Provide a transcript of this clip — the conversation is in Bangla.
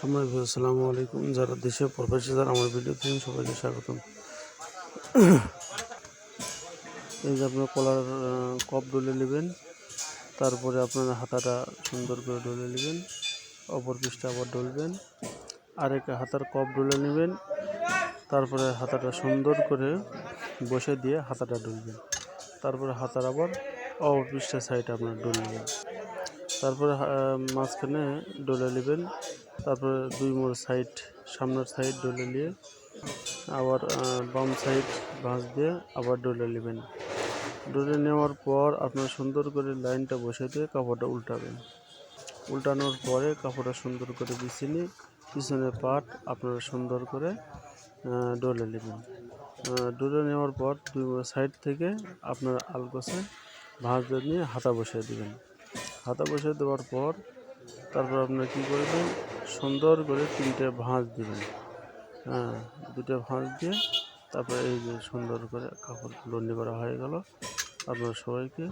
সম্মানিত আসসালামু আলাইকুম। যারা দেশে প্রবাসী যারা আমার ভিডিও দেখেন সবাইকে স্বাগতম। এই যে আপনার কলার কপ ডলে নেবেন, তারপরে আপনার হাতাটা সুন্দর করে ডলে নেবেন, অপর পৃষ্ঠা আবার ডলবেন, আরেক হাতার কপ ডলে নেবেন, তারপরে হাতাটা সুন্দর করে বসে দিয়ে হাতাটা ডলবেন, তারপরে হাতার আবার অপর পৃষ্ঠা সাইড আপনার ডলে নেবেন, তারপরে মাঝখানে ডলে নেবেন, তারপরে দুই মোড় সাইড সামনের সাইড ডলে নিয়ে আবার বাম সাইড ভাঁজ দিয়ে আবার ডলে নেবেন। ডলে নেওয়ার পর আপনার সুন্দর করে লাইনটা বসে দিয়ে কাপড়টা উল্টাবেন। উল্টানোর পরে কাপড়টা সুন্দর করে বিছিয়ে নিয়ে পিছনের পাট আপনারা সুন্দর করে ডলে নেবেন। ডলে নেওয়ার পর দুই সাইড থেকে আপনার আলগোছে ভাঁজ দিয়ে হাতা বসিয়ে দেবেন। হাতা বসিয়ে দেওয়ার পর তারপর আপনারা কী করবেন, সুন্দর করে তিনটে ভাঁজ দিবেন। দুটো ভাঁজ দিয়ে তারপরে এই যে সুন্দর করে কাপড়গুলো করা হয়ে গেল। আপনারা সবাইকে